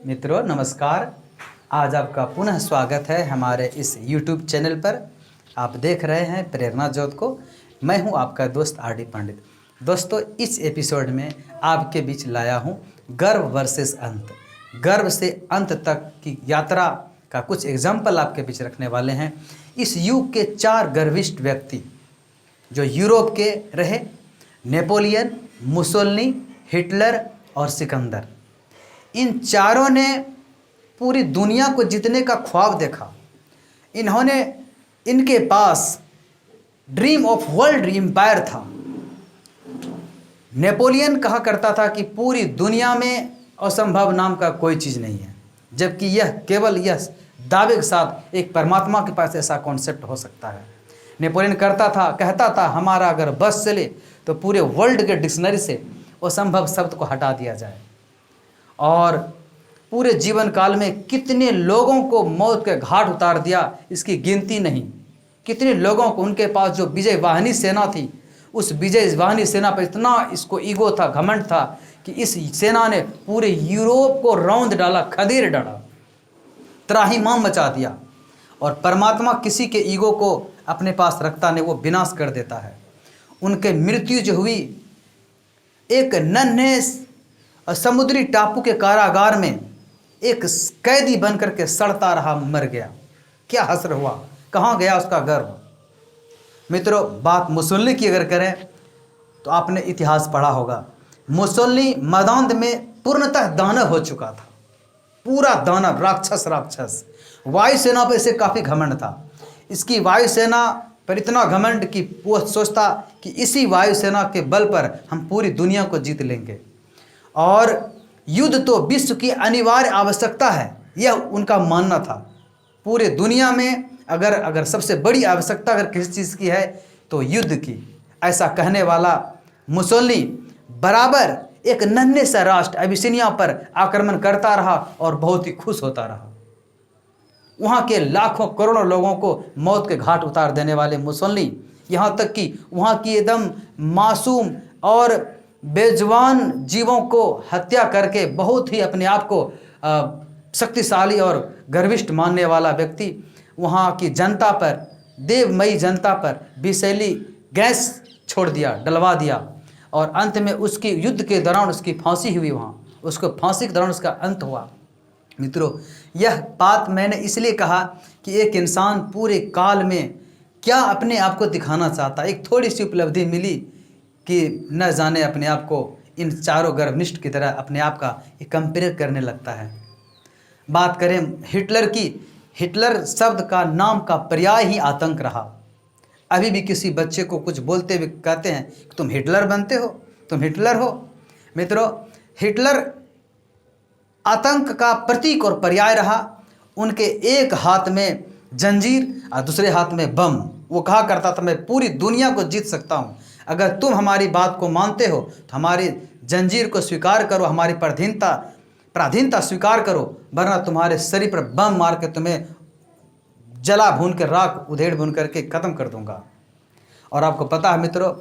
मित्रों नमस्कार। आज आपका पुनः स्वागत है हमारे इस YouTube चैनल पर। आप देख रहे हैं प्रेरणा ज्योत को। मैं हूं आपका दोस्त आर.डी. पंडित। दोस्तों, इस एपिसोड में आपके बीच लाया हूं गर्व वर्सेस अंत। गर्व से अंत तक की यात्रा का कुछ एग्जाम्पल आपके बीच रखने वाले हैं। इस युग के 4 गर्विष्ठ व्यक्ति जो यूरोप के रहे, नेपोलियन, मुसोलिनी, हिटलर और सिकंदर। इन चारों ने पूरी दुनिया को जीतने का ख्वाब देखा। इनके पास ड्रीम ऑफ वर्ल्ड एम्पायर था। नेपोलियन कहा करता था कि पूरी दुनिया में असंभव नाम का कोई चीज़ नहीं है, जबकि यह केवल यह दावे के साथ एक परमात्मा के पास ऐसा कॉन्सेप्ट हो सकता है। नेपोलियन कहता था हमारा अगर बस चले तो पूरे वर्ल्ड के डिक्शनरी से असंभव शब्द को हटा दिया जाए। और पूरे जीवन काल में कितने लोगों को मौत के घाट उतार दिया, इसकी गिनती नहीं। कितने लोगों को, उनके पास जो विजय वाहिनी सेना थी, उस विजय वाहिनी सेना पर इतना इसको ईगो था, घमंड था कि इस सेना ने पूरे यूरोप को रौंद डाला, खदेड़ डाला, त्राहिमाम मचा दिया। और परमात्मा किसी के ईगो को अपने पास रखता नहीं, वो विनाश कर देता है। उनके मृत्यु जो हुई एक नन्हे समुद्री टापू के कारागार में एक कैदी बनकर के सड़ता रहा, मर गया। क्या हश्र हुआ, कहाँ गया उसका गर्व। मित्रों, बात मुसोलिनी की अगर करें तो आपने इतिहास पढ़ा होगा। मुसोलिनी मैदान में पूर्णतः दानव हो चुका था, पूरा दानव, राक्षस। वायुसेना पर इसे काफ़ी घमंड था। इसकी वायुसेना पर इतना घमंड कि वो सोचता कि इसी वायुसेना के बल पर हम पूरी दुनिया को जीत लेंगे। और युद्ध तो विश्व की अनिवार्य आवश्यकता है, यह उनका मानना था। पूरे दुनिया में अगर सबसे बड़ी आवश्यकता अगर किसी चीज़ की है तो युद्ध की, ऐसा कहने वाला मुसोलिनी बराबर एक नन्हे सा राष्ट्र अबिसिनिया पर आक्रमण करता रहा और बहुत ही खुश होता रहा। वहाँ के लाखों करोड़ों लोगों को मौत के घाट उतार देने वाले मुसोलिनी, यहाँ तक कि वहाँ की एकदम मासूम और बेजुबान जीवों को हत्या करके बहुत ही अपने आप को शक्तिशाली और गर्विष्ठ मानने वाला व्यक्ति, वहाँ की जनता पर, देवमयी जनता पर विषैली गैस छोड़ दिया, डलवा दिया। और अंत में उसकी युद्ध के दौरान उसकी फांसी हुई। वहाँ उसको फांसी के दौरान उसका अंत हुआ। मित्रों, यह बात मैंने इसलिए कहा कि एक इंसान पूरे काल में क्या अपने आप को दिखाना चाहता। एक थोड़ी सी उपलब्धि मिली कि न जाने अपने आप को इन चारों गर्वनिष्ठ की तरह अपने आप का ये कंपेयर करने लगता है। बात करें हिटलर की, हिटलर शब्द का नाम का पर्याय ही आतंक रहा। अभी भी किसी बच्चे को कुछ बोलते हुए कहते हैं कि तुम हिटलर बनते हो, तुम हिटलर हो। मित्रों, हिटलर आतंक का प्रतीक और पर्याय रहा। उनके एक हाथ में जंजीर और दूसरे हाथ में बम। वो कहा करता था मैं पूरी दुनिया को जीत सकता हूँ, अगर तुम हमारी बात को मानते हो तो हमारी जंजीर को स्वीकार करो, हमारी पराधीनता स्वीकार करो, वरना तुम्हारे शरीर पर बम मार के तुम्हें जला भून के राख उधेड़ भून करके ख़त्म कर दूंगा। और आपको पता है मित्रों,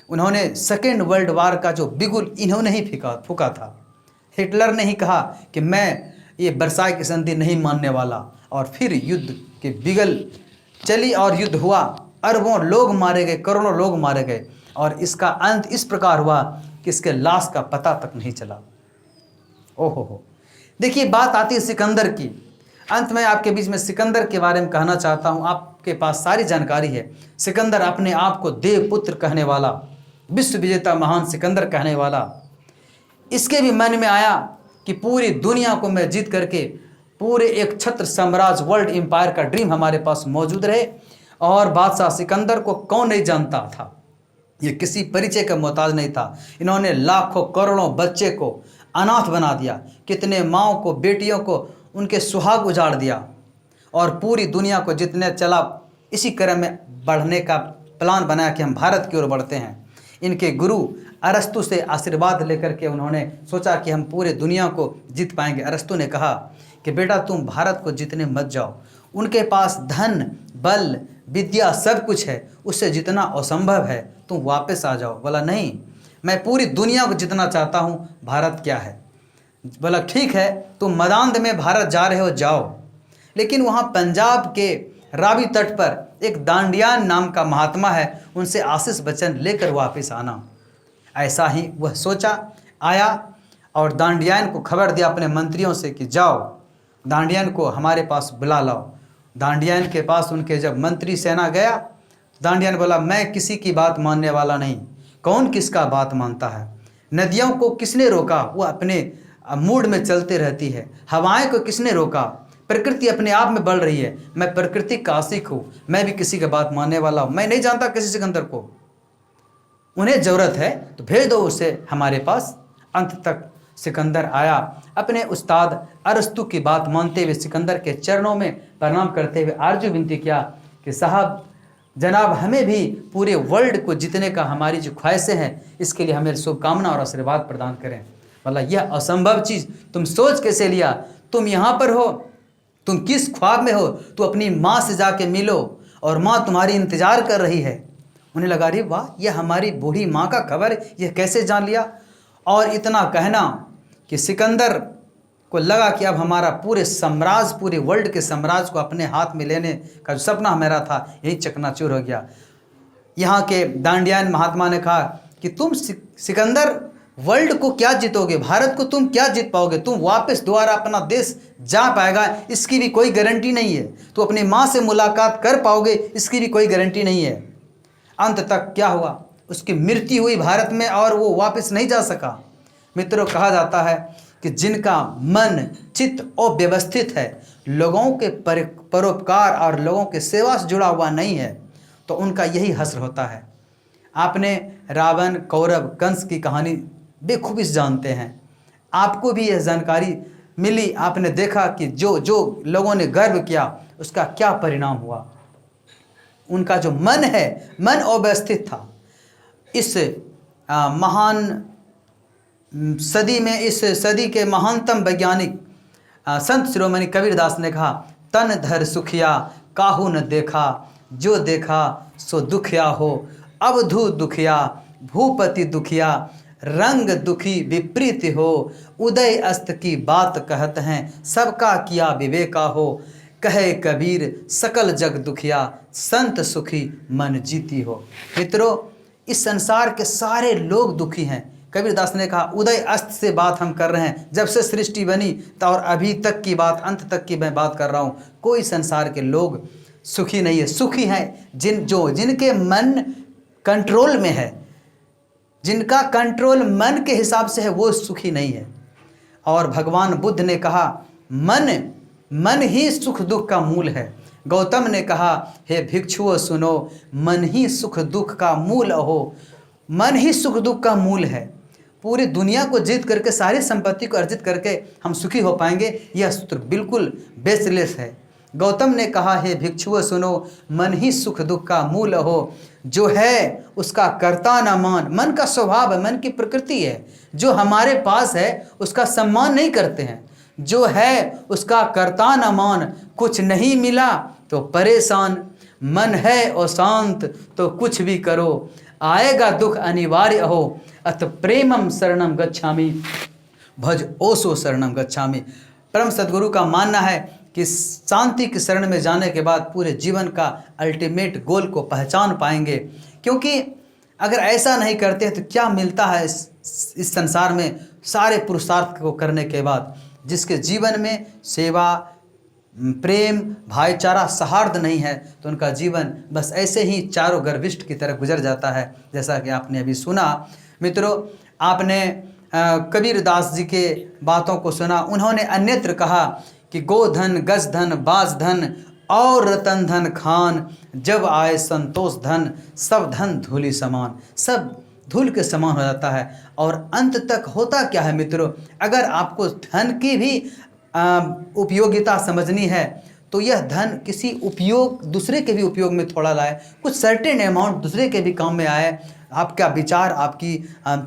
उन्होंने सेकेंड वर्ल्ड वार का जो बिगुल इन्होंने ही फूका था। हिटलर ने ही कहा कि मैं ये वर्साई की संधि नहीं मानने वाला। और फिर युद्ध के बिगल चली और युद्ध हुआ। अरबों लोग मारे गए, करोड़ों लोग मारे गए। और इसका अंत इस प्रकार हुआ कि इसके लाश का पता तक नहीं चला। ओहो हो। देखिए, बात आती है सिकंदर की। अंत में आपके बीच में सिकंदर के बारे में कहना चाहता हूँ। आपके पास सारी जानकारी है। सिकंदर अपने आप को देवपुत्र कहने वाला, विश्व विजेता महान सिकंदर कहने वाला, इसके भी मन में आया कि पूरी दुनिया को मैं जीत करके पूरे एक छत्र साम्राज्य वर्ल्ड एम्पायर का ड्रीम हमारे पास मौजूद रहे। और बादशाह सिकंदर को कौन नहीं जानता था, ये किसी परिचय का मोहताज नहीं था। इन्होंने लाखों करोड़ों बच्चे को अनाथ बना दिया, कितने माँओं को, बेटियों को उनके सुहाग उजाड़ दिया। और पूरी दुनिया को जितने चला, इसी क्रम में बढ़ने का प्लान बनाया कि हम भारत की ओर बढ़ते हैं। इनके गुरु अरस्तु से आशीर्वाद लेकर के उन्होंने सोचा कि हम पूरे दुनिया को जीत पाएंगे। अरस्तु ने कहा कि बेटा तुम भारत को जीतने मत जाओ, उनके पास धन, बल, विद्या सब कुछ है, उससे जितना असंभव है, तुम वापस आ जाओ। बोला नहीं, मैं पूरी दुनिया को जितना चाहता हूँ, भारत क्या है। बोला ठीक है, तुम मदांद में भारत जा रहे हो जाओ, लेकिन वहाँ पंजाब के रावी तट पर एक दांडियान नाम का महात्मा है, उनसे आशीष वचन लेकर वापस आना। ऐसा ही वह सोचा, आया और दांडियान को खबर दिया अपने मंत्रियों से कि जाओ दांडियान को हमारे पास बुला लाओ। दांडियान के पास उनके जब मंत्री सेना गया, दांडियान बोला मैं किसी की बात मानने वाला नहीं। कौन किसका बात मानता है? नदियों को किसने रोका? वो अपने मूड में चलते रहती है। हवाएं को किसने रोका? प्रकृति अपने आप में बढ़ रही है। मैं प्रकृति का आशिक हूँ, मैं भी किसी की बात मानने वाला हूँ। मैं नहीं जानता किसी सिकंदर को, उन्हें ज़रूरत है तो भेज दो उसे हमारे पास। अंत तक सिकंदर आया, अपने उस्ताद अरस्तु की बात मानते हुए सिकंदर के चरणों में प्रणाम करते हुए आरजू विनती किया कि साहब जनाब, हमें भी पूरे वर्ल्ड को जीतने का हमारी जो ख्वाहिशें हैं, इसके लिए हमें शुभकामना और आशीर्वाद प्रदान करें। मतलब यह असंभव चीज़ तुम सोच कैसे लिया? तुम यहाँ पर हो, तुम किस ख्वाब में हो? तो अपनी माँ से जाके मिलो और माँ तुम्हारी इंतज़ार कर रही है। उन्हें लगा रही वाह, यह हमारी बूढ़ी माँ का खबर, यह कैसे जान लिया? और इतना कहना कि सिकंदर को लगा कि अब हमारा पूरे साम्राज्य, पूरे वर्ल्ड के साम्राज्य को अपने हाथ में लेने का जो सपना मेरा था, यही चकनाचूर हो गया। यहाँ के दांडियान महात्मा ने कहा कि तुम सिकंदर वर्ल्ड को क्या जीतोगे? भारत को तुम क्या जीत पाओगे? तुम वापस दोबारा अपना देश जा पाएगा, इसकी भी कोई गारंटी नहीं है। तो अपनी माँ से मुलाकात कर पाओगे, इसकी भी कोई गारंटी नहीं है। अंत तक क्या हुआ? उसकी मृत्यु हुई भारत में और वो वापस नहीं जा सका। मित्रों, कहा जाता है कि जिनका मन चित्त अव्यवस्थित है, लोगों के परोपकार और लोगों के सेवा से जुड़ा हुआ नहीं है, तो उनका यही हश्र होता है। आपने रावण, कौरव, कंस की कहानी बेखूबी से जानते हैं। आपको भी यह जानकारी मिली, आपने देखा कि जो जो लोगों ने गर्व किया उसका क्या परिणाम हुआ। उनका जो मन है, मन अव्यवस्थित था। इस महान सदी में, इस सदी के महानतम वैज्ञानिक संत शिरोमणि कबीरदास ने कहा, तन धर सुखिया काहू न देखा, जो देखा सो दुखिया हो। अवधू दुखिया भूपति दुखिया, रंग दुखी विपरीत हो। उदय अस्त की बात कहत हैं, सबका किया विवेका हो। कहे कबीर सकल जग दुखिया, संत सुखी मन जीती हो। मित्रों, इस संसार के सारे लोग दुखी हैं। कबीरदास ने कहा, उदय अस्त से बात हम कर रहे हैं, जब से सृष्टि बनी तो और अभी तक की बात, अंत तक की मैं बात कर रहा हूँ। कोई संसार के लोग सुखी नहीं है। सुखी हैं जिनके मन कंट्रोल में है, जिनका कंट्रोल मन के हिसाब से है, वो सुखी नहीं है। और भगवान बुद्ध ने कहा, मन ही सुख दुख का मूल है। गौतम ने कहा, हे भिक्षुओं सुनो, मन ही सुख दुख का मूल हो। मन ही सुख दुख का मूल है। पूरी दुनिया को जीत करके, सारी संपत्ति को अर्जित करके हम सुखी हो पाएंगे, यह सूत्र बिल्कुल बेसलेस है। गौतम ने कहा, हे भिक्षुओं सुनो, मन ही सुख दुख का मूल हो। जो है उसका कर्ता न मान। मन का स्वभाव है, मन की प्रकृति है। जो हमारे पास है उसका सम्मान नहीं करते हैं। जो है उसका कर्ता न मान। कुछ नहीं मिला तो परेशान, मन है अशांत तो कुछ भी करो। आएगा दुख अनिवार्य हो, अत प्रेमम शरणम गच्छामि, भज ओसो शरणम गच्छामि। परम सद्गुरु का मानना है कि शांति की शरण में जाने के बाद पूरे जीवन का अल्टीमेट गोल को पहचान पाएंगे। क्योंकि अगर ऐसा नहीं करते हैं तो क्या मिलता है इस संसार में सारे पुरुषार्थ को करने के बाद? जिसके जीवन में सेवा, प्रेम, भाईचारा, सौहार्द नहीं है, तो उनका जीवन बस ऐसे ही चारों गर्विष्ठ की तरह गुजर जाता है, जैसा कि आपने अभी सुना। मित्रों, आपने कबीरदास जी के बातों को सुना। उन्होंने अन्यत्र कहा कि गोधन, गजधन, बाजधन और रतन धन खान, जब आए संतोष धन, सब धन धूलि समान। सब धूल के समान हो जाता है। और अंत तक होता क्या है मित्रों? अगर आपको धन की भी उपयोगिता समझनी है तो यह धन किसी उपयोग, दूसरे के भी उपयोग में थोड़ा लाए, कुछ सर्टेन अमाउंट दूसरे के भी काम में आए। आपका विचार, आपकी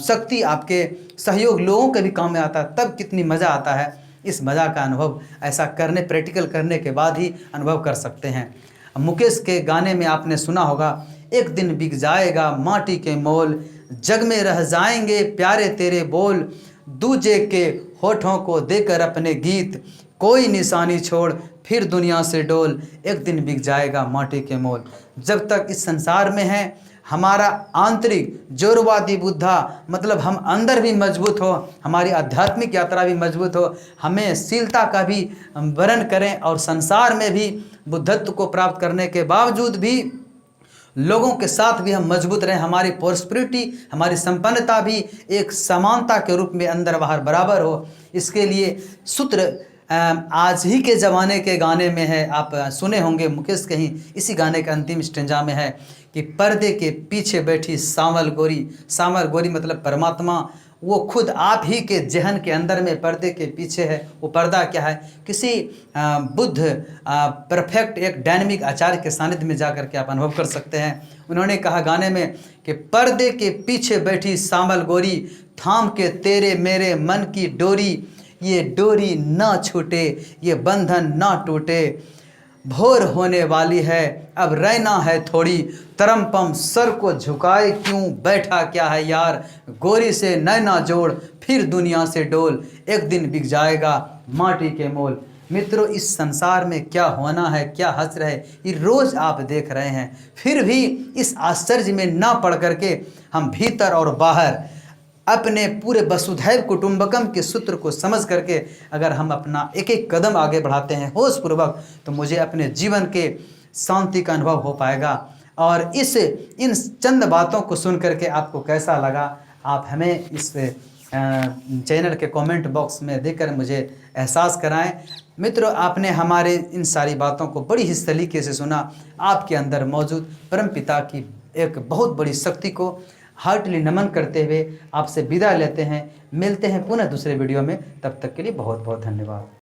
शक्ति, आपके सहयोग लोगों के भी काम में आता है, तब कितनी मज़ा आता है। इस मज़ा का अनुभव ऐसा करने, प्रैक्टिकल करने के बाद ही अनुभव कर सकते हैं। मुकेश के गाने में आपने सुना होगा, एक दिन बिक जाएगा माटी के मोल, जग में रह जाएंगे प्यारे तेरे बोल, दूजे के होठों को देकर अपने गीत, कोई निशानी छोड़ फिर दुनिया से डोल, एक दिन बिक जाएगा माटी के मोल। जब तक इस संसार में है हमारा आंतरिक जोरवादी बुद्धा, मतलब हम अंदर भी मजबूत हो, हमारी आध्यात्मिक यात्रा भी मजबूत हो, हमें शीलता का भी वर्ण करें और संसार में भी बुद्धत्व को प्राप्त करने के बावजूद भी लोगों के साथ भी हम मजबूत रहें, हमारी प्रॉस्पेरिटी, हमारी संपन्नता भी एक समानता के रूप में अंदर बाहर बराबर हो। इसके लिए सूत्र आज ही के ज़माने के गाने में है, आप सुने होंगे मुकेश कहीं, इसी गाने के अंतिम स्टेंजा में है कि पर्दे के पीछे बैठी सांवल गोरी। सांवल गोरी मतलब परमात्मा, वो खुद आप ही के जहन के अंदर में पर्दे के पीछे है। वो पर्दा क्या है? किसी बुद्ध परफेक्ट एक डायनेमिक आचार्य के सानिध्य में जाकर के आप अनुभव कर सकते हैं। उन्होंने कहा गाने में कि पर्दे के पीछे बैठी सांवल गोरी, थाम के तेरे मेरे मन की डोरी, ये डोरी ना छूटे, ये बंधन ना टूटे, भोर होने वाली है अब रहना है थोड़ी, तरमपम सर को झुकाए क्यों बैठा क्या है यार, गोरी से नैना जोड़ फिर दुनिया से डोल, एक दिन बिक जाएगा माटी के मोल। मित्रों, इस संसार में क्या होना है, क्या हंस रहे, ये रोज़ आप देख रहे हैं। फिर भी इस आश्चर्य में ना पड़ करके हम भीतर और बाहर अपने पूरे वसुधैव कुटुंबकम के सूत्र को समझ करके अगर हम अपना एक एक कदम आगे बढ़ाते हैं होश पूर्वक, तो मुझे अपने जीवन के शांति का अनुभव हो पाएगा। और इन चंद बातों को सुन करके आपको कैसा लगा, आप हमें इस चैनल के कमेंट बॉक्स में देकर मुझे एहसास कराएं। मित्रों, आपने हमारे इन सारी बातों को बड़ी ही सलीके से सुना। आपके अंदर मौजूद परमपिता की एक बहुत बड़ी शक्ति को हार्टली नमन करते हुए आपसे विदा लेते हैं। मिलते हैं पुनः दूसरे वीडियो में, तब तक के लिए बहुत बहुत धन्यवाद।